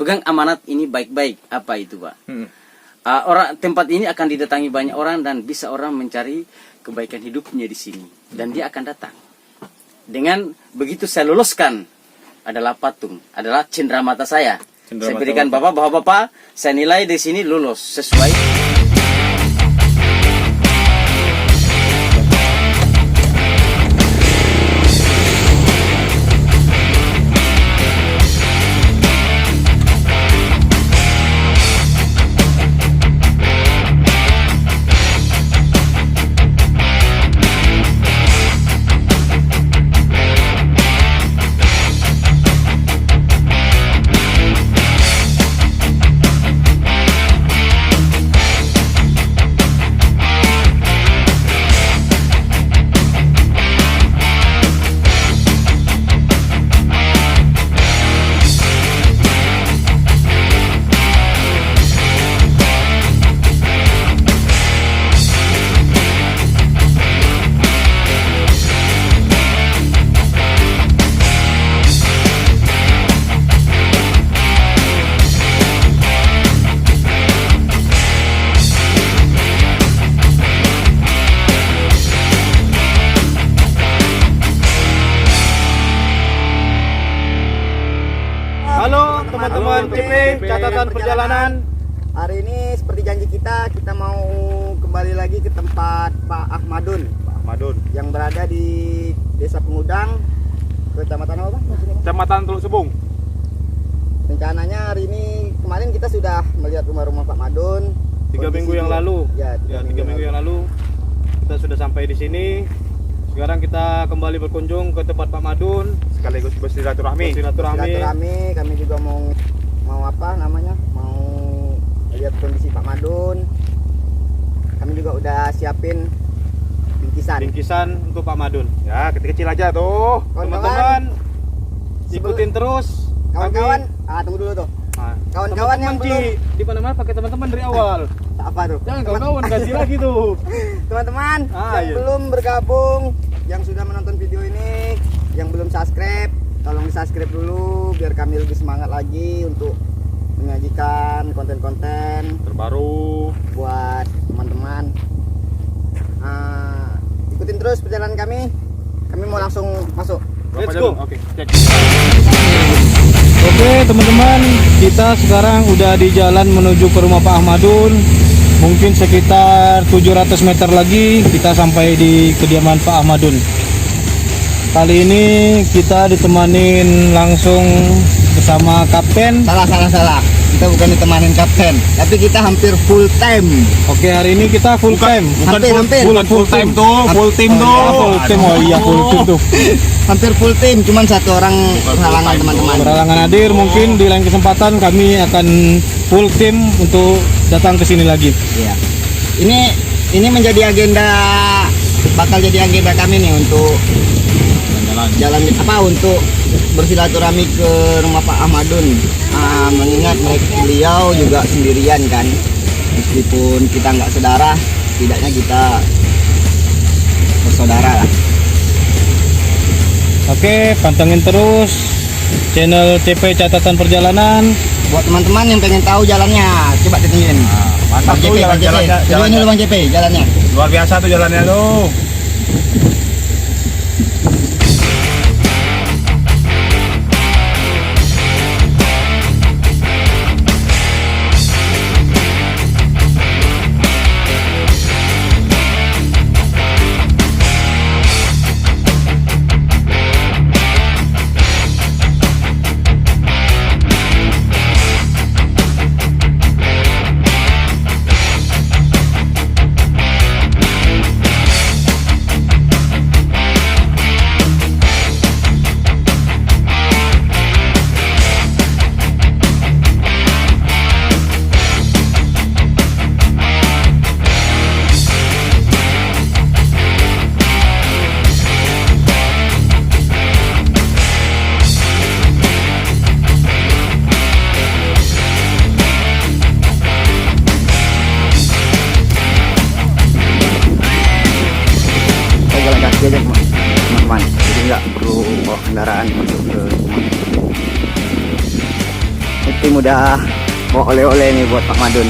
pegang amanat ini baik-baik. Apa itu, Pak? Orang tempat ini akan didatangi banyak orang dan bisa orang mencari kebaikan hidupnya di sini dan dia akan datang. Dengan begitu saya loloskan adalah patung, adalah cendera mata saya. Saya berikan bapak, saya nilai di sini lulus sesuai. Halo teman-teman CP catatan perjalanan. Hari ini seperti janji kita mau kembali lagi ke tempat Pak Ahmadun. Yang berada di Desa Pengudang, Kecamatan apa, Bang? Kecamatan Teluk Sebung. Rencananya hari ini, kemarin kita sudah melihat rumah-rumah Pak Madun. 3 minggu yang lalu. Ya, 3 minggu yang lalu kita sudah sampai di sini. Sekarang kita kembali berkunjung ke tempat Pak Madun sekaligus bersilaturahmi. Kami juga mau apa namanya? Mau lihat kondisi Pak Madun. Kami juga udah siapin bingkisan untuk Pak Madun. Ya, kecil-kecil aja tuh. Teman-teman ikutin terus. Kawan-kawan, tunggu dulu tuh. Kawan-kawan yang belum di mana-mana pakai teman-teman dari awal. Apa tuh? Jangan kawan-kawan ganti lagi tuh. Teman-teman yang belum bergabung, yang sudah menonton video ini, yang belum subscribe, tolong di-subscribe dulu biar kami lebih semangat lagi untuk menyajikan konten-konten terbaru buat teman-teman. Ikutin terus perjalanan kami. Kami mau langsung masuk. Let's go. Oke teman-teman, kita sekarang udah di jalan menuju ke rumah Pak Ahmadun. Mungkin sekitar 700 meter lagi kita sampai di kediaman Pak Ahmadun. Kali ini kita ditemanin langsung bersama Kapten. Salah. Kita bukan ditemanin Kapten, tapi kita hampir full time. Oke, hari ini kita full time. Hampir. Full time tuh, full team tuh. Full team tuh. Hampir full team, cuman satu orang berhalangan teman-teman. Berhalangan hadir, mungkin di lain kesempatan kami akan full team untuk datang ke sini lagi. Iya. Ini menjadi bakal jadi agenda kami nih untuk jalan untuk bersilaturahmi ke rumah Pak Ahmadun. Mengingat beliau juga sendirian kan, meskipun kita nggak saudara, setidaknya kita bersaudara lah. Oke, pantengin terus channel CP Catatan Perjalanan. Buat teman-teman yang pengen tahu jalannya, coba ditungguin. Mantap tuh jalannya. Bang JP, jalannya. Luar biasa tuh jalannya tuh. udah mau oleh-oleh nih buat Pak Madun.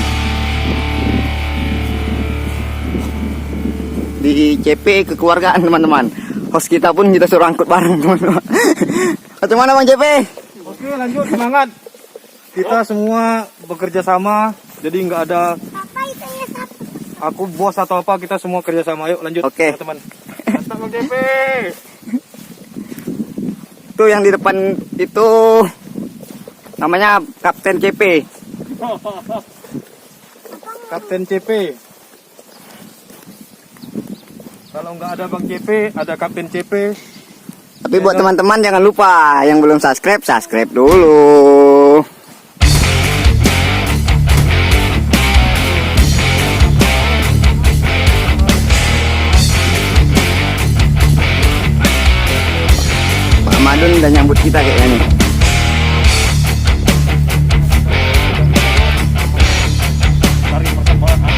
Di CP kekeluargaan teman-teman. Host kita pun kita suruh angkut bareng teman-teman. Bagaimana Bang CP? Oke, lanjut, semangat. Kita semua bekerja sama, jadi nggak ada aku bos atau apa, kita semua kerja sama. Yuk lanjut. Oke. Teman-teman. Mantap Bang JP. Tuh yang di depan itu namanya Kapten CP. Kapten CP. Kalau nggak ada Bang CP, ada Kapten CP. Tapi buat teman-teman jangan lupa yang belum subscribe, subscribe dulu. Pak Madun udah nyambut kita kayaknya nih. Cari perkembangan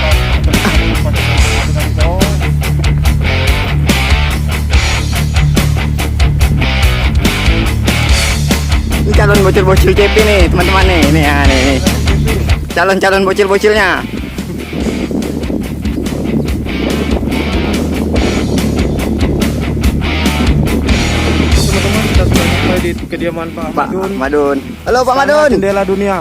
Ini calon bocil-bocil CP nih teman-teman nih. Ini ya nih. Calon-calon bocil-bocilnya. teman-teman, kita sudah sampai di kediaman Pak Pak Madun. Madun. Halo Pak Istana Madun. Jendela Dunia.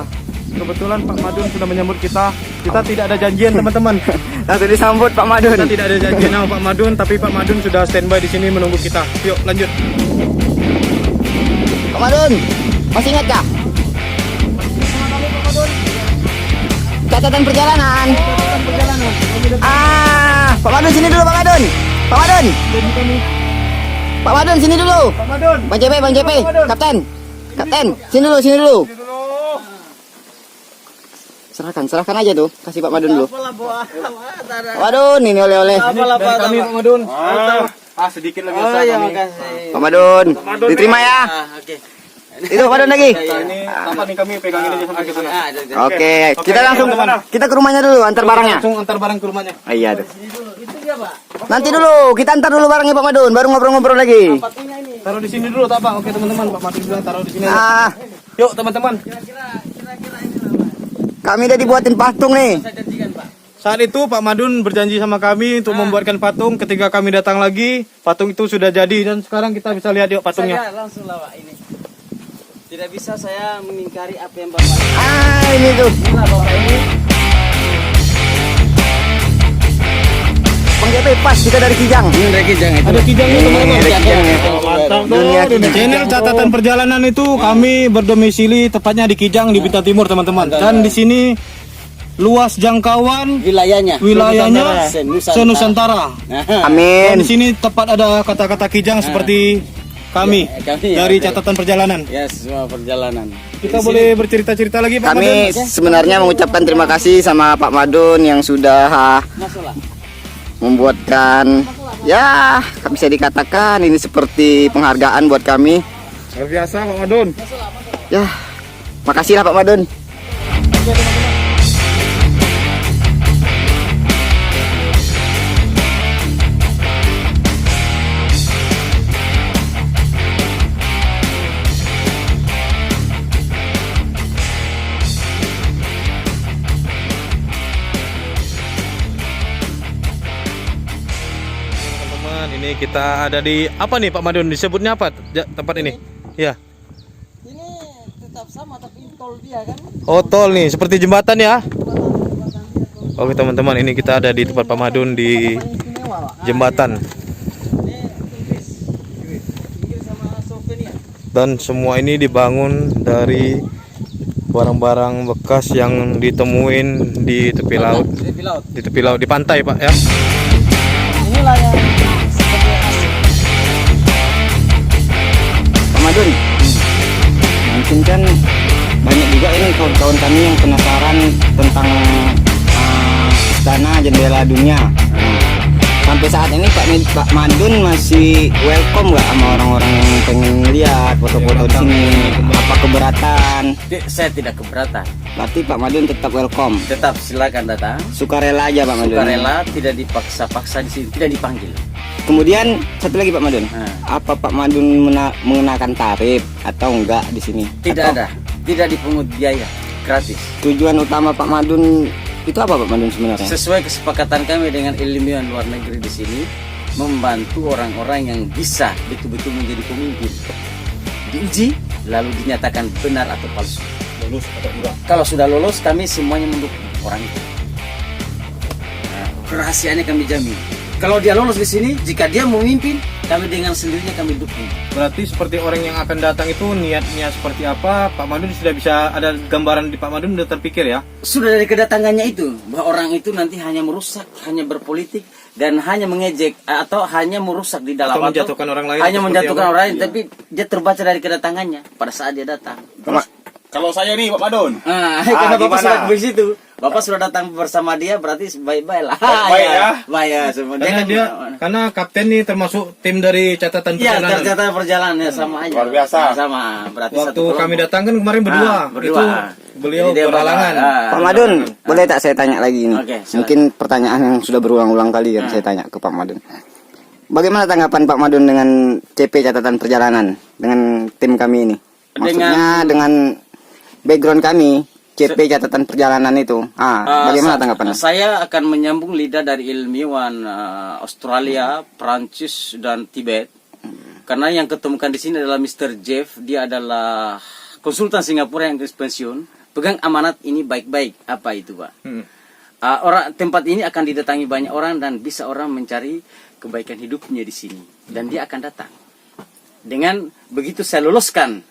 Kebetulan Pak Madun sudah menyambut kita. Kita tidak ada janjian teman-teman. Langsung disambut Pak Madun. Kita tidak ada janjian sama Pak Madun, tapi Pak Madun sudah standby di sini menunggu kita. Yuk lanjut. Pak Madun, masih ingat kah? Catatan perjalanan. Pak Madun sini dulu Pak Madun. Pak Madun. Pak Madun sini dulu. Pak Madun. Bang JP, Kapten. Kapten, sini dulu. Serahkan aja tuh. Kasih Pak Madun dulu. Pak Madun, ini oleh-oleh. Dari kami Pak Madun. Sedikit lagi. Oh iya, makasih. Pak Madun, diterima ya. Oke. Itu Pak Madun lagi. Ini apa nih, kami pegangin aja sampai ke sana. Oke, kita langsung kita ke rumahnya dulu, antar barangnya. Langsung antar barang ke rumahnya. Ah, iya tuh. Itu dia, Pak. Nanti dulu, kita antar dulu barangnya Pak Madun, baru ngobrol-ngobrol lagi. Pastinya ini. Taruh di sini dulu, tak Pak? Oke teman-teman, Pak Madun bilang taruh di sini. Ah, Yuk teman-teman. Kira-kira ini lah, Pak. kami udah dibuatin patung nih. Saya janjikan, Pak. Saat itu Pak Madun berjanji sama kami untuk membuatkan patung. Ketika kami datang lagi, patung itu sudah jadi dan sekarang kita bisa lihat yuk patungnya. Saya langsung lah, Pak, ini. Tidak bisa saya mengingkari apa yang Bapak. Ah, ini tuh. Inilah Bapak ini. Bang JP pas kita dari Kijang. Ini dari Kijang itu. Ada kijangnya teman-teman. Ada kijang ya. Mantap Dunia dong. Channel catatan perjalanan itu kami berdomisili tepatnya di Kijang di Blitar Timur teman-teman. Dan di sini luas jangkauan Wilayahnya. wilayahnya Senusantara. senusantara. Dan Amin. di sini tepat ada kata-kata Kijang seperti kami Ya, kami dari ada. catatan perjalanan. Ya, semua perjalanan. Kita boleh bercerita-cerita lagi Pak Kami Madun? sebenarnya mengucapkan terima kasih sama Pak Madun yang sudah Masuklah. membuatkan, ya bisa dikatakan ini seperti penghargaan buat kami. Luar biasa Pak Madun. Ya, makasihlah Pak Madun. Teman-teman, ini kita ada di apa nih Pak Madun? Disebutnya apa tempat ini? Ya. Ini tetap sama tapi tol dia kan. Oh, tol nih, seperti jembatan ya. Oke teman-teman, ini kita ada di tempat Pak Madun di jembatan. Dan semua ini dibangun dari barang-barang bekas yang ditemuin di tepi laut, Di laut. di tepi laut, di pantai Pak ya. Inilah yang seperti asli. Pak Madun, mungkin kan banyak juga ini kawan-kawan kami yang penasaran tentang Istana Jendela Dunia. Sampai saat ini Pak Madun masih welcome nggak sama orang-orang yang pengen lihat foto-foto di sini? Apa keberatan? Saya tidak keberatan. Berarti Pak Madun tetap welcome. Tetap silakan datang. Sukarela aja Pak Madun. Sukarela, tidak dipaksa-paksa di sini, tidak dipanggil. Kemudian satu lagi Pak Madun. Nah. Apa Pak Madun mengenakan tarif atau enggak di sini? Tidak Atau- ada, tidak dipungut biaya. Gratis. Tujuan utama Pak Madun itu apa Pak Madun sebenarnya? Sesuai kesepakatan kami dengan ilmuwan luar negeri di sini, membantu orang-orang yang bisa betul-betul menjadi pemimpin. Diuji, lalu dinyatakan benar atau palsu. Lulus atau enggak? Kalau sudah lolos, kami semuanya mendukung orang itu. Nah, kerahasiaannya kami jamin. Kalau dia lolos di sini, jika dia memimpin, kami dengan sendirinya kami dukung. Berarti seperti orang yang akan datang itu niatnya seperti apa? Pak Madun sudah bisa ada gambaran di Pak Madun, sudah terpikir ya? Sudah dari kedatangannya itu, bahwa orang itu nanti hanya merusak, hanya berpolitik, dan hanya mengejek atau hanya merusak di dalam Atau menjatuhkan orang lain. hanya seperti menjatuhkan apa? orang lain, Iya. tapi dia terbaca dari kedatangannya pada saat dia datang. Kalau saya nih Pak Madun. Karena Bapak gimana? sudah di situ, Bapak sudah datang bersama dia, berarti baik-baik lah. Baik ya. Baik ya, semua. Karena kapten nih termasuk tim dari catatan Iya, perjalanan. tercatat perjalanan ya sama aja. Luar biasa. Sama, berarti Waktu satu kami kelompok. datang kan kemarin berdua, Berdua. itu beliau Jadi dia berhalangan. berdua. Pak Madun, boleh tak saya tanya lagi ini? Oke, silakan. Mungkin pertanyaan yang sudah berulang-ulang kali yang saya tanya ke Pak Madun. Bagaimana tanggapan Pak Madun dengan CP catatan perjalanan dengan tim kami ini? Maksudnya dengan background kami CP catatan perjalanan itu. Bagaimana tanggapannya? Saya akan menyambung lidah dari ilmuwan Australia, Prancis, dan Tibet. Karena yang ketemukan di sini adalah Mr. Jeff. Dia adalah konsultan Singapura yang pensiun. Pegang amanat ini baik-baik. Apa itu, Pak? Tempat ini akan didatangi banyak orang dan bisa orang mencari kebaikan hidupnya di sini. Dan dia akan datang. Dengan begitu saya loloskan,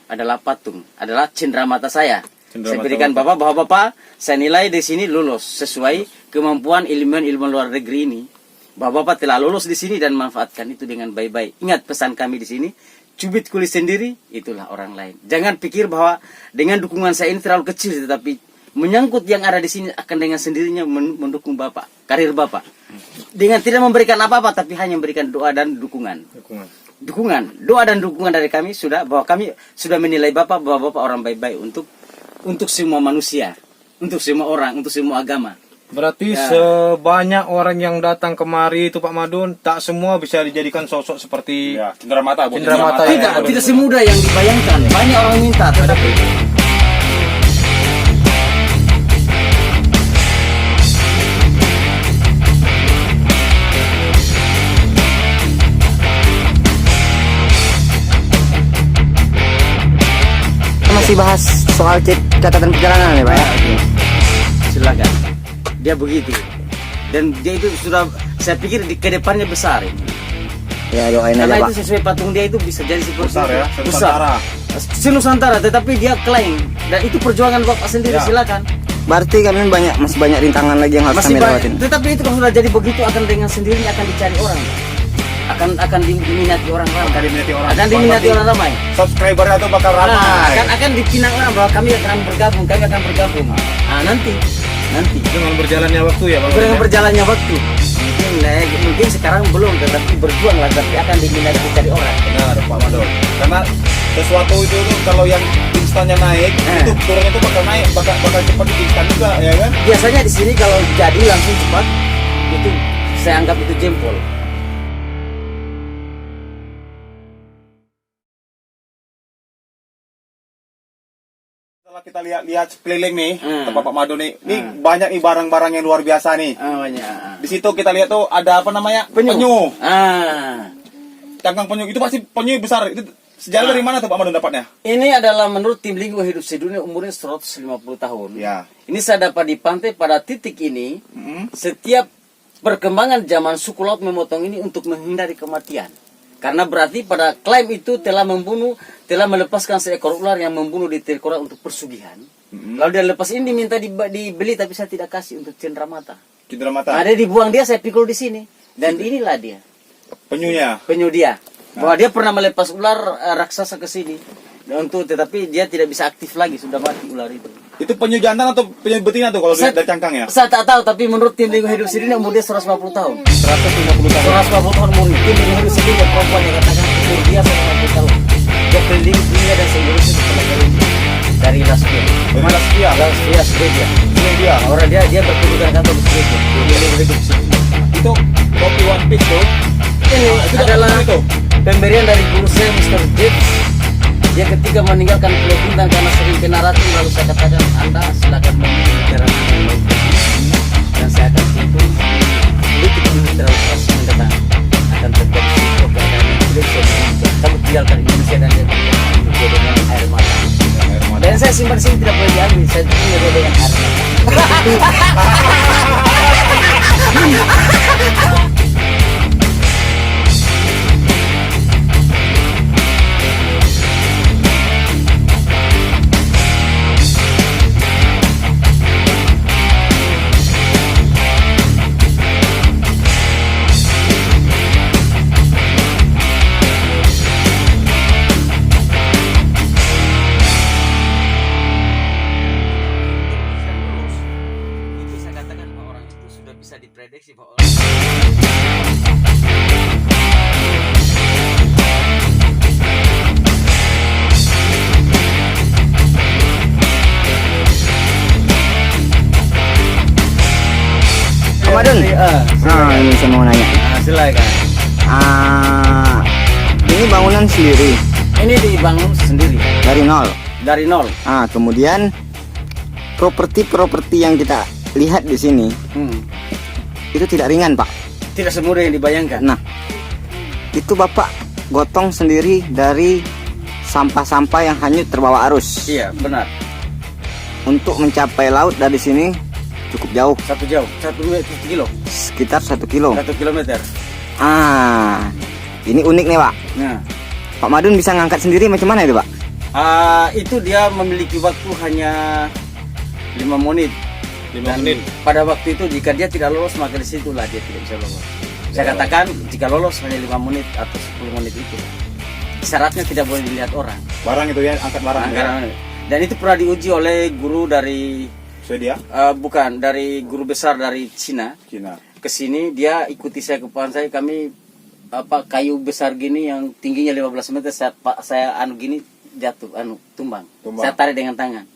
adalah patung, adalah cenderamata saya. Saya berikan Bapak bahwa Bapak saya nilai di sini lulus sesuai kemampuan ilmuwan luar negeri ini. Bahwa Bapak telah lulus di sini dan manfaatkan itu dengan baik-baik. Ingat pesan kami di sini, cubit kulit sendiri, itulah orang lain. Jangan pikir bahwa dengan dukungan saya ini terlalu kecil, tetapi menyangkut yang ada di sini akan dengan sendirinya mendukung Bapak, karir Bapak. Dengan tidak memberikan apa-apa, tapi hanya memberikan doa dan dukungan. Doa dan dukungan dari kami sudah, bahwa kami sudah menilai Bapak bahwa Bapak orang baik-baik untuk semua manusia, untuk semua orang, untuk semua agama. Berarti sebanyak orang yang datang kemari itu Pak Madun, tak semua bisa dijadikan sosok seperti Ya, cenderamata. Cenderamata, ya. Tidak semudah yang dibayangkan. Banyak orang minta, tetapi Masih bahas soal catatan perjalanan ya Pak ya? silakan. Dia begitu. Dan dia itu sudah, saya pikir di kedepannya besar ini. Ya doain aja Karena Pak. itu sesuai patung dia itu bisa jadi seperti Besar ya, besar. Nusantara. Nusantara, tetapi dia klaim dan itu perjuangan Bapak sendiri. Ya. Silakan. Berarti kami masih banyak rintangan lagi yang harus Masih kami lewatin. banyak, tetapi itu kalau sudah jadi begitu akan dengan sendirinya akan dicari orang. Akan diminati orang ramai. Akan diminati orang ramai. Subscribernya tuh bakal ramai. Akan dipinang orang bahwa kami akan bergabung. Nanti dengan berjalannya waktu ya Pak Madun, dengan ya? berjalannya waktu. Mungkin sekarang belum, tetapi berjuanglah, tapi akan diminati dicari orang. Benar Pak Madun. Karena sesuatu itu tuh kalau yang instannya naik, itu turunnya tuh bakal naik, bakal cepat instan juga, ya kan? Biasanya di sini kalau jadi langsung cepat, itu saya anggap itu jempol. Setelah kita lihat sekeliling nih, tempat Pak Madun nih, ini Hmm. banyak nih barang-barang yang luar biasa nih. Banyak. Di situ kita lihat tuh ada apa namanya? Penyu. Cangkang penyu itu pasti penyu besar. Itu sejarah dari mana tuh Pak Madun dapatnya? Ini adalah menurut tim lingkungan hidup sedunia umurnya 150 tahun. Ya. Ini saya dapat di pantai pada titik ini. Setiap perkembangan zaman suku laut memotong ini untuk menghindari kematian. Karena berarti pada klaim itu telah melepaskan seekor ular yang membunuh di Tirkora untuk persugihan. Lalu dia lepas ini diminta dibeli, tapi saya tidak kasih untuk cenderamata. Cenderamata. Ada dibuang dia, saya pikul di sini. Dan inilah dia, Penyunya. penyu dia. Bahwa dia pernah melepas ular raksasa ke sini. Tetapi dia tidak bisa aktif lagi, sudah mati ular itu. Itu penyu jantan atau penyu betina tuh kalau Saya- dari cangkangnya? Saya tak tahu, tapi menurut tim lingkungan hidup sedunia umur dia 150 tahun. 150 tahun. 150 tahun umur tim lingkungan hidup sedunia perempuan yang katakan umur dia 150 tahun. Dia keliling dunia dan se-Indonesia dipelajari dari Laspia. Dari Laspia? Laspia, Swedia. Swedia. Orang dia berkedudukan kantor di Swedia. Dia lingkungan hidup sedunia. Itu topi One Piece tuh. Ini itu adalah itu. pemberian dari guru saya Mr. Jeff. Dia ketika meninggalkan Pulau Bintan karena sering kena racun, lalu saya katakan Anda silakan memilih negara mana yang mau pergi. Dan saya akan hitung politik industrialisasi mendatang akan terjadi sebuah keadaan yang tidak bisa diubah. Kamu tinggalkan Indonesia dan dia tinggalkan dengan air mata. Dan saya simpan sini tidak boleh diambil, saya punya dengan air mata. Itu saya katakan bahwa orang itu sudah bisa diprediksi bahwa Pak Madun. Ini saya mau nanya. silakan. Ini bangunan sendiri Ini dibangun sendiri dari nol. dari nol. Kemudian properti yang kita lihat di sini itu tidak ringan, Pak. Tidak semudah yang dibayangkan. Nah, itu Bapak gotong sendiri dari sampah-sampah yang hanyut terbawa arus. Iya, benar. Untuk mencapai laut dari sini cukup jauh, Satu kilo, sekitar 1 kilo. 1 kilometer. Ini unik nih, Pak. Nah, Pak Madun bisa ngangkat sendiri macam mana itu, Pak? itu dia memiliki waktu hanya 5 menit. 5 Dan menit. pada waktu itu jika dia tidak lolos maka disitulah dia tidak bisa lolos. Saya katakan jika lolos hanya 5 menit atau 10 menit itu. Syaratnya tidak boleh dilihat orang. Barang itu ya, angkat barang ya. Dan itu pernah diuji oleh guru dari Swedia, bukan dari guru besar dari Cina. Cina. Ke sini dia ikuti saya ke pantai, kami kayu besar gini yang tingginya 15 meter saya gini jatuh tumbang. Saya tarik dengan tangan.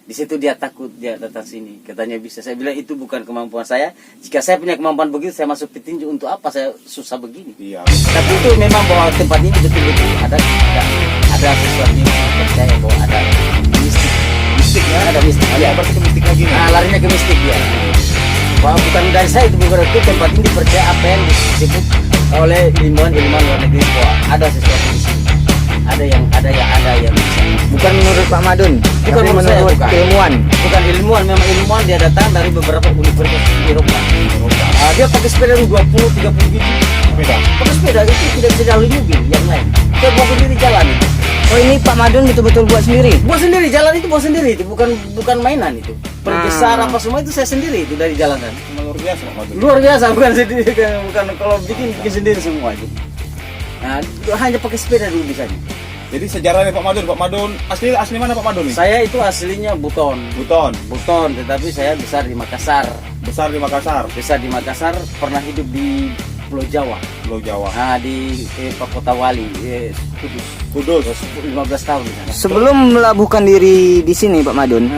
Di situ dia takut, dia datang sini, katanya bisa. Saya bilang itu bukan kemampuan saya. Jika saya punya kemampuan begitu, saya masuk petinju. Untuk apa saya susah begini? Iya. Tapi itu memang bahwa tempat ini betul-betul ada sesuatu yang saya percaya bahwa ada mistik ya, ada mistik. Ya, berarti ke mistik lagi nih. Larinya ke mistik dia. Bahwa bukan dari saya itu, bukan itu tempat ini dipercaya apa yang disebut oleh ilmuwan luar negeri bahwa ada sesuatu di sini. Ada yang bisa. Bukan menurut Pak Madun, Bukan tapi menurut saya, menurut bukan. ilmuwan. Bukan ilmuwan, memang ilmuwan dia datang dari beberapa universitas di Eropa. Dia pakai sepeda 20-30 gitu. Beda. Pakai sepeda itu tidak bisa jalur mobil yang lain. Dia buat sendiri jalan itu. Oh, ini Pak Madun betul-betul buat sendiri. Buat sendiri jalan itu buat sendiri itu bukan mainan itu. Perbesar apa semua itu saya sendiri itu dari jalanan. Luar biasa Pak Madun. Luar biasa bukan sendiri bukan kalau bikin sendiri semua itu. Nah, hanya pakai sepeda dulu bisanya. Jadi sejarahnya Pak Madun asli mana Pak Madun nih? Saya itu aslinya Buton, tetapi saya besar di Makassar. Besar di Makassar. Besar di Makassar, pernah hidup di Pulau Jawa. Pulau Jawa. Di Kota Wali, Kudus. 15 tahun di sana. Sebelum melabuhkan diri di sini, Pak Madun,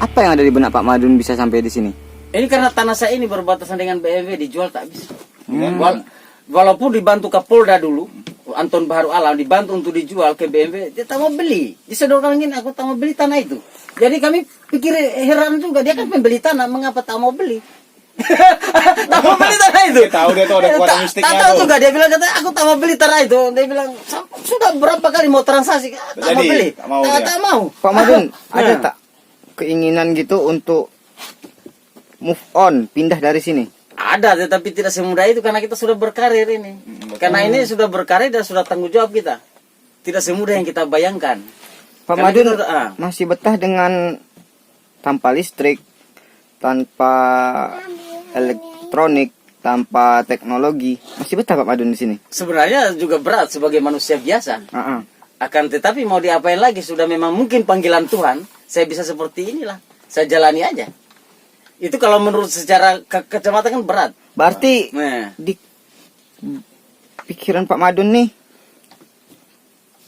apa yang ada di benak Pak Madun bisa sampai di sini? Ini karena tanah saya ini berbatasan dengan BMW, dijual tak bisa. Walaupun dibantu Kapolda dulu, Anton Baharu Alam dibantu untuk dijual ke BMW, dia tak mau beli. Disodorkan gini, aku tak mau beli tanah itu. Jadi kami pikir heran juga, dia kan pembeli tanah, mengapa tak mau beli? Tak mau beli tanah itu. Dia tahu dia tuh ada kekuatan mistiknya Tak tahu tuh. juga, dia bilang kata aku tak mau beli tanah itu. Dia bilang sudah berapa kali mau transaksi, tak mau beli. Tak mau dia. Tak mau. Pak Madun, ada tak keinginan gitu untuk move on, pindah dari sini? Ada, tetapi tidak semudah itu karena kita sudah berkarir ini. Karena ini sudah berkarir dan sudah tanggung jawab kita. Tidak semudah yang kita bayangkan. Pak Karena Madun kita masih betah dengan tanpa listrik, tanpa elektronik, tanpa teknologi. Masih betah Pak Madun di sini? sebenarnya juga berat sebagai manusia biasa. Akan tetapi mau diapain lagi, sudah memang mungkin panggilan Tuhan. Saya bisa seperti inilah. Saya jalani aja. Itu kalau menurut secara kacamata kan berat. Berarti Nah, di pikiran Pak Madun nih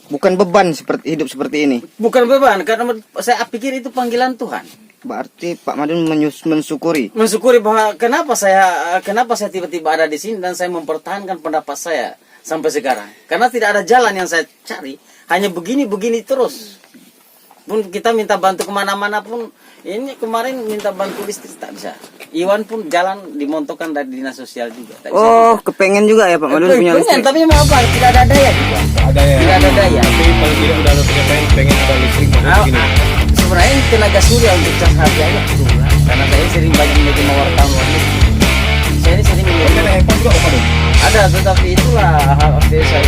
bukan beban seperti hidup seperti ini. bukan beban karena saya pikir itu panggilan Tuhan. Berarti Pak Madun mensyukuri. Mensyukuri bahwa kenapa saya tiba-tiba ada di sini dan saya mempertahankan pendapat saya. sampai sekarang. Karena tidak ada jalan yang saya cari, hanya begini terus. Pun kita minta bantu kemana-mana pun, ini kemarin minta bantu listrik tak bisa. Iwan pun jalan dimontokan dari dinas sosial juga. Tak bisa Oh, juga. kepengen juga ya Pak Madun punya Pengen, listrik. tapi mau apa? Tidak ada daya juga. Ada ya. Tidak ada daya. Tapi paling tidak udah ada pengen ada listrik Ah, mau begini. sebenarnya tenaga surya untuk cas HP aja perlu lah. Karena saya sering banyak menerima wartawan luar negeri. Saya ini sering Ada menerima. handphone juga Pak Madun. Ada, tetapi itulah hal saya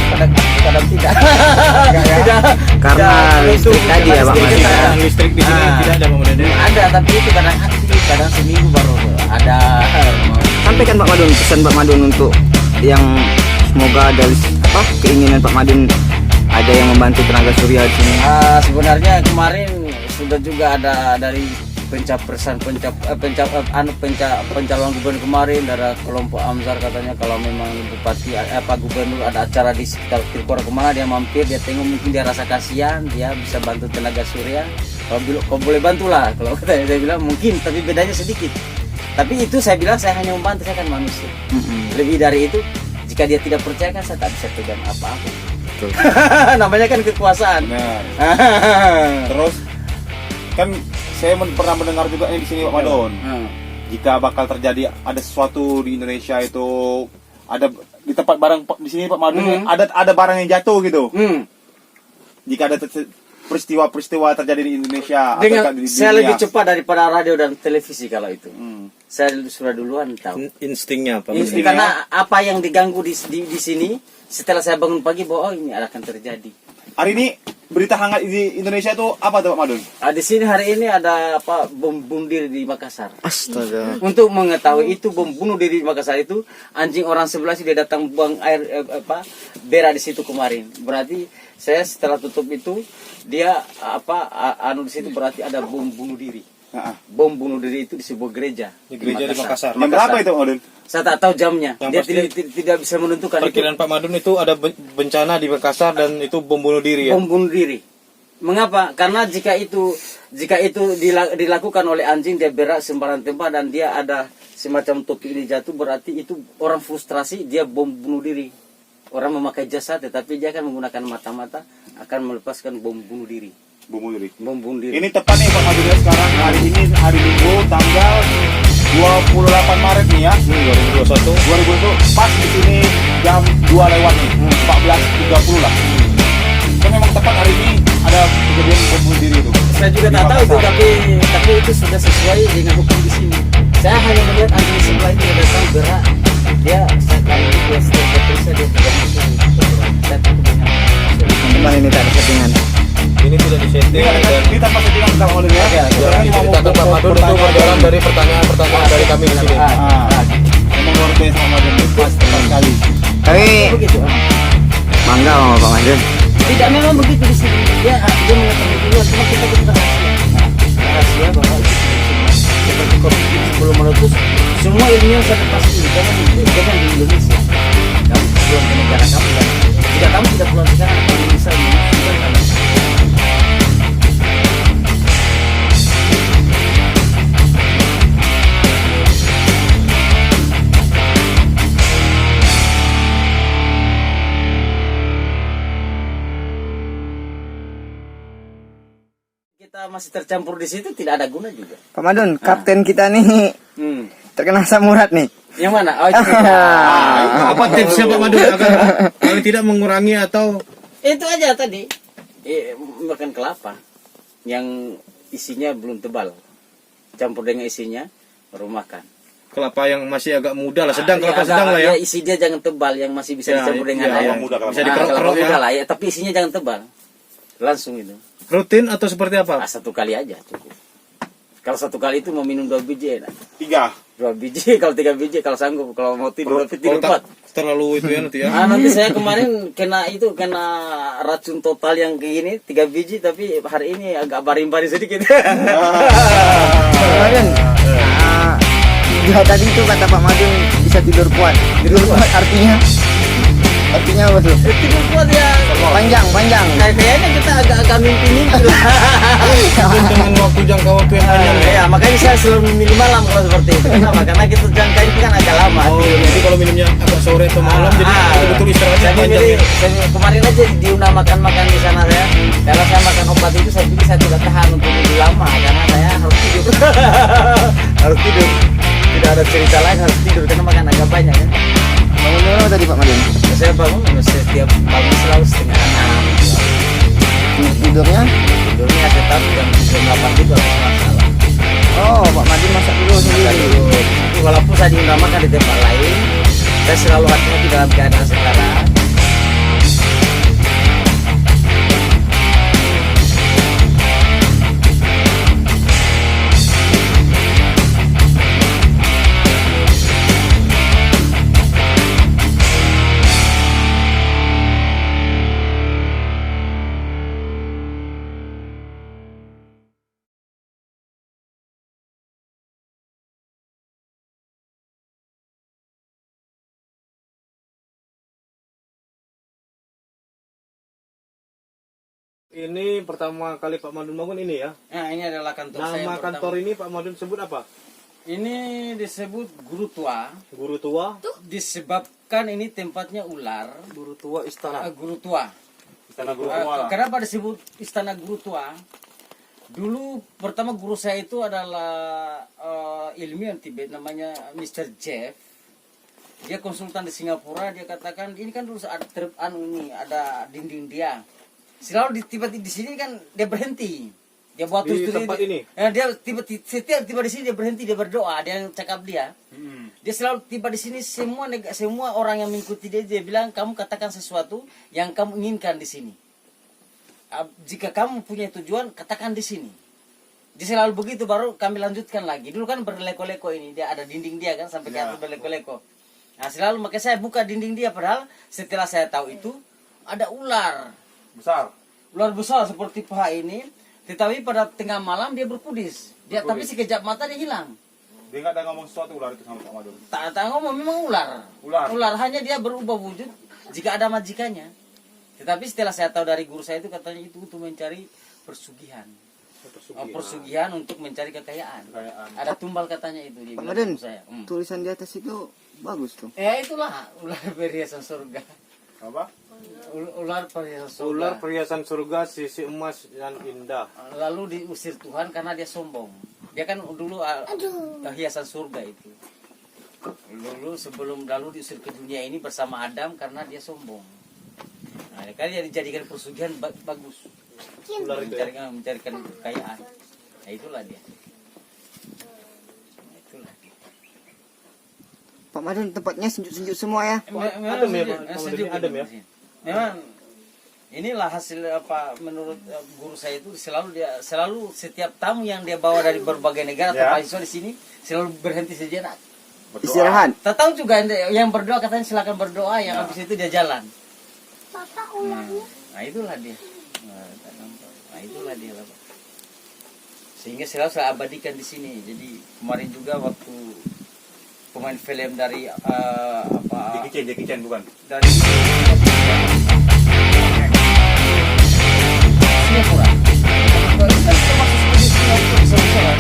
kadang tidak. Tidak. Karena tidak, listrik itu, tadi karena ya, Pak listrik Mas. kita ada. Listrik di sini Ah. tidak ada Pak Madun. Ada, tapi itu kadang aktif, kadang seminggu baru ada. Sampaikan Pak Madun, pesan Pak Madun untuk yang semoga ada keinginan Pak Madun ada yang membantu tenaga surya di sini. Sebenarnya kemarin sudah juga ada dari pencalon gubernur kemarin dari kelompok Amzar, katanya kalau memang bupati gubernur ada acara di sekitar Tirkora kemana dia mampir, dia tengok, mungkin dia rasa kasihan, dia bisa bantu tenaga surya. Kalau boleh bantulah, kalau katanya saya bilang mungkin, tapi bedanya sedikit. Tapi itu saya bilang saya hanya membantu, saya kan manusia. Lebih dari itu, jika dia tidak percaya kan saya tak bisa pegang apa-apa. Namanya kan kekuasaan. Benar. Terus kan saya pernah mendengar juga di sini Pak Madun. Jika bakal terjadi ada sesuatu di Indonesia itu, ada di tempat barang di sini Pak Madun ada barang yang jatuh gitu. Jika ada peristiwa-peristiwa terjadi di Indonesia Dengan atau di saya dunia. lebih cepat daripada radio dan televisi kalau itu. Saya sudah duluan tahu. Instingnya Pak Ini Madun. karena apa yang diganggu di sini, setelah saya bangun pagi bahwa ini akan terjadi. Hari ini berita hangat di Indonesia itu apa tuh Pak Madun? Di sini hari ini ada bom bunuh diri di Makassar. Astaga. Untuk mengetahui itu bom bunuh diri di Makassar itu, anjing orang sebelah sih dia datang buang air berak di situ kemarin. Berarti saya setelah tutup itu dia di situ berarti ada bom bunuh diri. Bom bunuh diri itu di sebuah gereja. Di gereja di Makassar. Jam berapa itu Pak Madun? Saya tak tahu jamnya. Yang Dia pasti tidak bisa menentukan itu. Perkiraan Pak Madun itu ada bencana di Makassar dan itu bom bunuh diri ya. Bom bunuh diri. Mengapa? Karena jika itu dilakukan oleh anjing, dia berak sembarang tempat dan dia ada semacam topi ini jatuh, berarti itu orang frustrasi, dia bom bunuh diri. Orang memakai jasa tetapi dia akan menggunakan mata-mata akan melepaskan bom bunuh diri. Bom bunuh diri. Bom bunuh diri. Ini tepat nih Pak Madun ya, sekarang hari ini hari Minggu tanggal 28 Maret nih ya. 2021. 2020 pas di sini jam 2 lewat nih, 14.30 lah. Kan memang tepat hari ini ada kejadian bom bunuh diri itu. Saya juga Di tak tahu itu, Makassar. tapi itu sudah sesuai dengan hukum di sini. Saya hanya melihat anjing sebelah ini datang berak, dia saya kali dia setelah periksa dia tidak masuk. Saya takut dengan Teman ini tak ada settingan. Ini tidak disetting dan Ini tanpa settingan Pak Madun ya. Oke, Sekarang ini mau diceritakan Pak Madun itu berjalan dari pertanyaan-pertanyaan dari kami di sini. Memang luar biasa Pak Madun, pas tepat sekali. Tapi begitu. bangga sama Pak Madun. Tidak, memang begitu di sini. Dia mengetahui duluan, cuma kita rahasia bahwa itu seperti korupsi sebelum meletus. Semua ilmunya saya pasti jangan di Indonesia. Kamu pulang ke negara kamu kan. Jika kamu tidak pulang sekarang, kamu bisa menunjukkan kamu. Kita masih tercampur di situ tidak ada guna juga. Pak Madun, kapten kita nih terkena asam urat nih. Yang mana? Oh, itu. Apa tipsnya Pak Madun agar paling tidak mengurangi atau Itu aja tadi. Makan kelapa yang isinya belum tebal. Campur dengan isinya baru makan. kelapa yang masih agak muda lah, sedang kelapa agak- sedang lah ya. Isi dia jangan tebal yang masih bisa Ya, dicampur dengan iya, air. kelapa muda, kelapa Bisa Nah, dikerok-kerok kelapa ya. muda lah ya, tapi isinya jangan tebal. Langsung itu. Rutin atau seperti apa? Satu kali aja cukup. Kalau satu kali itu mau minum 2 biji enak. 3. 2 biji, kalau 3 biji kalau sanggup, kalau mau tidur tapi tidur Kalau 4. terlalu itu ya nanti ya. Nanti saya kemarin kena racun total yang kayak gini 3 biji, tapi hari ini agak baring-baring sedikit. Pak Madun, ya tadi itu kata Pak Madun bisa tidur kuat. Tidur kuat artinya apa tuh? Tidur kuat ya. Panjang. Kayaknya kita agak mimpi-mimpi lah. Mungkin dengan waktu jangka waktu yang panjang ya. Ya, makanya saya selalu memilih malam kalau seperti itu. Kenapa? Karena kita jangka itu kan agak lama. lama. Oh, jadi kalau minumnya agak sore atau malam jadi betul istirahatnya Jadi panjang ya. kemarin aja diundang makan-makan di sana saya. Kalau saya makan obat itu saya pikir saya tidak tahan untuk tidur lama karena saya harus tidur. Harus tidur. Tidak ada cerita lain, harus tidur karena makan agak banyak ya. Bangun berapa tadi Pak Madun? Saya bangun setiap pagi selalu 5:30. Tidurnya? Tidurnya tetap jam 8 itu harus masalah. Oh, Pak Madun masak dulu Maka sendiri. dulu, walaupun saya diundang makan di tempat lain, saya selalu hati-hati dalam keadaan sekarang. Ini pertama kali Pak Madun bangun ini ya. Nah, ini adalah kantor saya. Nama yang kantor pertama. ini Pak Madun sebut apa? Ini disebut guru tua, Guru tua, disebabkan ini tempatnya ular. guru tua istana. Guru tua. Istana guru tua lah. Kenapa disebut istana guru tua? Dulu pertama guru saya itu adalah ilmuwan Tibet namanya Mr. Jeff. Dia konsultan di Singapura. Dia katakan ini kan dulu ada ada dinding dia. Selalu tiba-tiba di sini kan dia berhenti. Dia buat Di tulis tempat ini? dia setiap tiba di sini dia berhenti, dia berdoa, dia yang cakap dia. Dia selalu tiba di sini, semua orang yang mengikuti dia bilang kamu katakan sesuatu yang kamu inginkan di sini. Jika kamu punya tujuan katakan di sini. Dia selalu begitu, baru kami lanjutkan lagi. Dulu kan berleko-leko ini, dia ada dinding dia kan sampai ke atas berleko-leko. Nah selalu makanya saya buka dinding dia, padahal setelah saya tahu itu ada ular. Besar. Ular besar seperti paha ini, tetapi pada tengah malam dia berkudis. Tapi sekejap mata dia hilang. Dia nggak ada ngomong sesuatu ular itu sama Pak Madun. Tak ngomong, memang ular. Ular. Hanya dia berubah wujud jika ada majikannya. Tetapi setelah saya tahu dari guru saya itu katanya itu untuk mencari persugihan. Persugihan untuk mencari kekayaan. Ada tumbal katanya itu dia Pak bilang Madun, guru saya. tulisan di atas itu bagus tuh. Itulah ular perhiasan surga. Apa? Ular perhiasan surga. Ular perhiasan surga, sisi emas dan indah. Lalu diusir Tuhan karena dia sombong. Dia kan dulu hiasan surga itu. Dulu sebelum lalu diusir ke dunia ini bersama Adam karena dia sombong. Nah, kan dia dijadikan persugihan bagus. Ular itu ya? Mencarikan kekayaan. Nah, itulah dia. Itulah dia. Pak Madun tempatnya sejuk-sejuk semua ya. Adem ya, Pak? Sejuk, Adem ya? Memang inilah hasil apa menurut guru saya itu selalu setiap tamu yang dia bawa dari berbagai negara atau mahasiswa di sini selalu berhenti sejenak. Istirahat. Tak tahu juga yang berdoa katanya silakan berdoa, yang habis itu dia jalan. Nah itulah dia. Nah itulah dia lah, Pak. Sehingga selalu saya abadikan di sini. Jadi kemarin juga waktu pemain film dari Jackie Chan bukan? dari Singapura. Itu kan termasuk sebagai Singapura besar-besaran.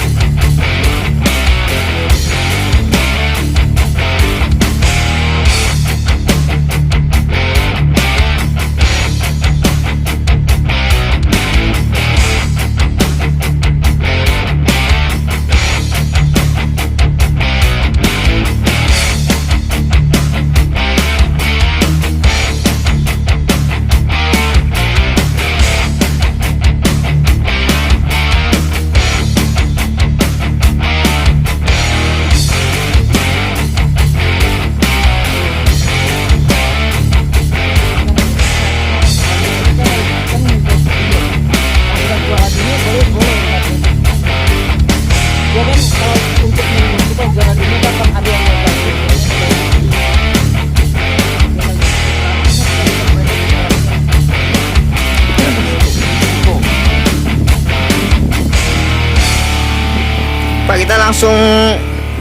Pak, kita langsung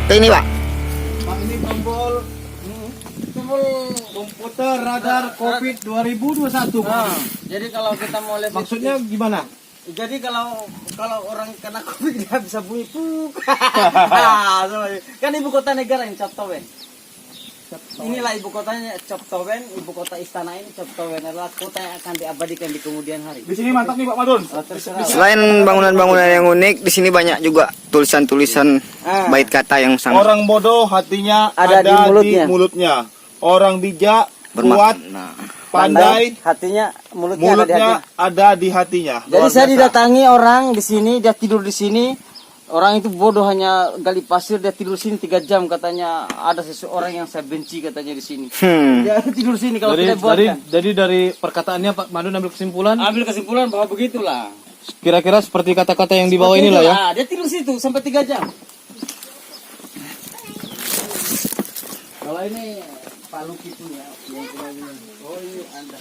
ke ini Pak. Pak, ini tombol komputer radar COVID 2021. Nah, jadi kalau kita mau lihat Maksudnya gimana? jadi kalau orang kena covid dia bisa bunyi puk. Kan ibu kota negara yang Cap Towen. Inilah ibu kotanya Cheptowen, ibu kota istana ini Cheptowen adalah kota yang akan diabadikan di kemudian hari. Di sini mantap nih Pak Madun. Terserah. Selain bangunan-bangunan yang unik, di sini banyak juga tulisan-tulisan bait kata yang sangat Orang bodoh hatinya Ada di mulutnya. Orang bijak, kuat, bermakna. pandai, hatinya mulutnya ada di hatinya. Jadi Luar saya biasa. didatangi orang di sini, dia tidur di sini. Orang itu bodoh hanya gali pasir, dia tidur sini 3 jam katanya. Ada seseorang yang saya benci katanya di sini. Dia tidur sini kalau tidak buatkan. Jadi dari perkataannya Pak Madun ambil kesimpulan, Ambil kesimpulan bahwa begitulah. kira-kira seperti kata-kata yang di bawah inilah ya. Dia tidur situ sampai 3 jam. Kalau ini Pak Luki punya yang kita bilang. Oh ini Anda.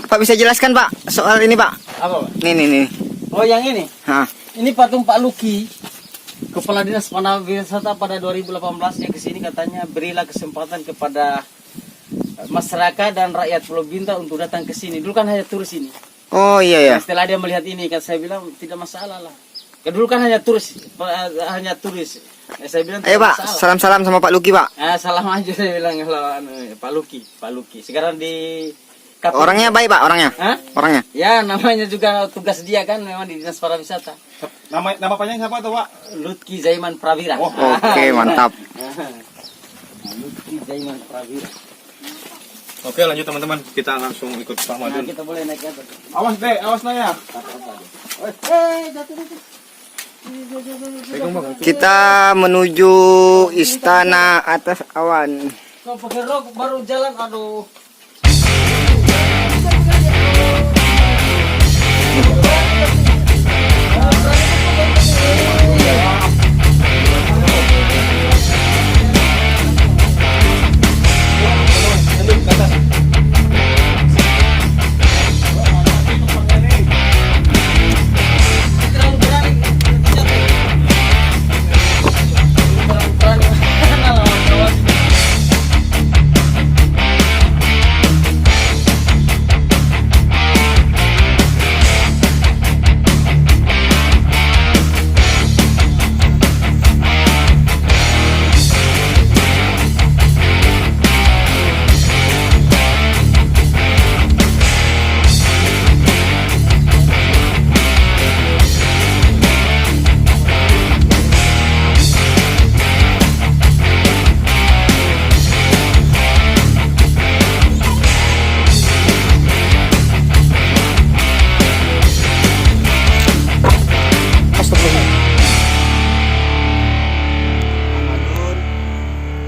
Pak bisa jelaskan Pak soal ini Pak? Apa Pak? Nih. Oh yang ini. Hah. Ini patung Pak Luki, Kepala Dinas Pariwisata pada 2018 yang kesini katanya berilah kesempatan kepada masyarakat dan rakyat Pulau Bintan untuk datang ke sini. Dulu kan hanya turis ini. Oh iya ya. Nah, setelah dia melihat ini, kan saya bilang tidak masalah lah. Ya, dulu kan hanya turis. Ya, saya bilang Ayo tidak Pak, masalah. salam-salam sama Pak Luki Pak. Salam aja saya bilang kalau Pak Luki. Sekarang di KPU. Orangnya baik Pak, orangnya. Hah? Orangnya. Ya namanya juga tugas dia kan memang di Dinas Pariwisata. Nama panjang siapa tuh Pak? Lutki Zaiman Prawira. Oh, Oke, mantap. Lutki Zaiman Prawira. Oke, lanjut teman-teman. Kita langsung ikut Pak Nah, Madun. kita boleh naik ke atas. Awas Naya. Jatuh. Kita menuju istana atas awan. Kau pakai rok baru jalan, aduh.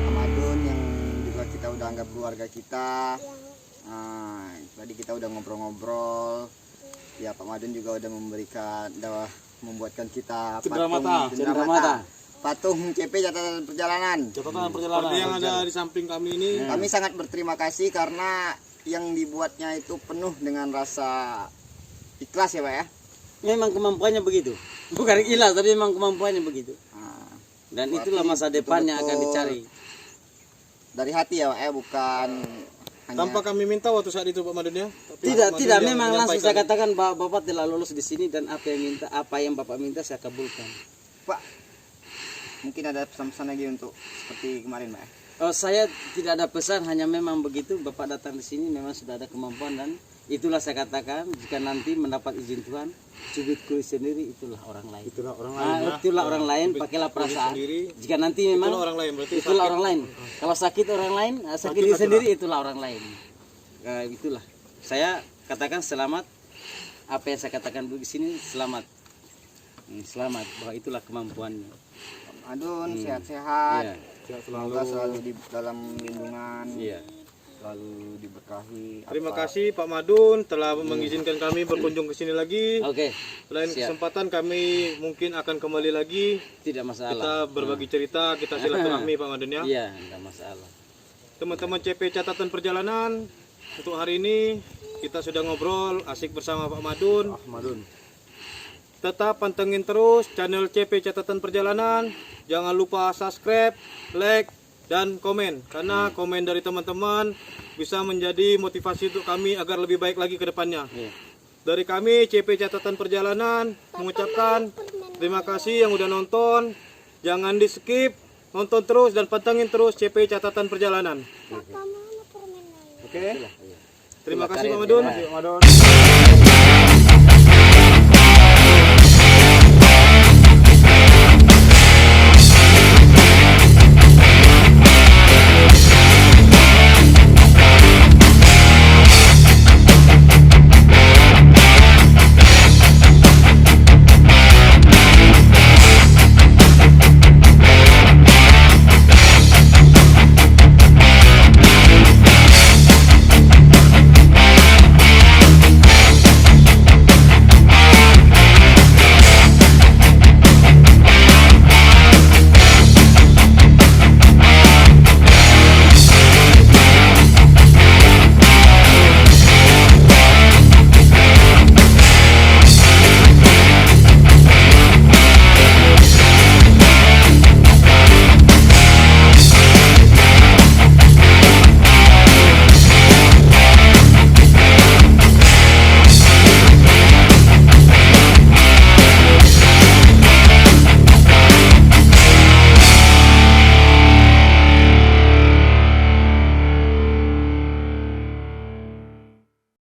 Amadun yang juga kita udah anggap keluarga kita. Tadi kita udah ngobrol-ngobrol. Ya Pak Madun juga udah membuatkan kita Cenderamata. patung CP catatan perjalanan. Seperti yang ada di samping kami ini. Kami sangat berterima kasih karena yang dibuatnya itu penuh dengan rasa ikhlas ya Pak ya. Memang kemampuannya begitu. Bukan ilah, tapi memang kemampuannya begitu. Dan Berarti itulah masa depan yang akan betul-betul dicari. dari hati ya Pak ya, bukan hanya Tanpa kami minta waktu saat itu Pak Madun ya. Tapi Tidak, Pak Madun tidak. yang Memang langsung saya menyampaikan. katakan bahwa Bapak telah lulus di sini dan apa yang Bapak minta saya kabulkan. Pak. Mungkin ada pesan-pesan lagi untuk seperti kemarin Pak ya. Oh, saya tidak ada pesan, hanya memang begitu. Bapak datang di sini memang sudah ada kemampuan dan itulah saya katakan jika nanti mendapat izin Tuhan, cubit kulit sendiri itulah orang lain. Itulah orang lain. ya. Itulah orang lain, Cubit pakailah kulit perasaan. sendiri. Jika nanti memang Itulah orang lain berarti. itulah sakit. orang lain. Kalau sakit orang lain, sakit diri natural. sendiri itulah orang lain. Itulah. Saya katakan selamat. Apa yang saya katakan di sini selamat. Selamat bahwa itulah kemampuannya. Adun sehat-sehat. Iya. Sehat Semoga selalu di dalam lindungan. Iya. Selalu diberkahi. Terima kasih Pak Madun telah mengizinkan kami berkunjung ke sini lagi. Oke. Selain Siap. kesempatan kami mungkin akan kembali lagi. Tidak masalah. Kita berbagi cerita, kita silaturahmi Pak Madun ya. Iya, tidak masalah. Teman-teman CP catatan perjalanan, untuk hari ini kita sudah ngobrol asik bersama Pak Madun. Tetap pantengin terus channel CP catatan perjalanan. Jangan lupa subscribe, like, dan komen. Karena komen dari teman-teman bisa menjadi motivasi untuk kami agar lebih baik lagi ke depannya. Iya. Dari kami CP catatan perjalanan mengucapkan terima kasih yang udah nonton. Jangan di skip, nonton terus dan pantengin terus CP Catatan Perjalanan. Oke. Terima kasih Pak Madun.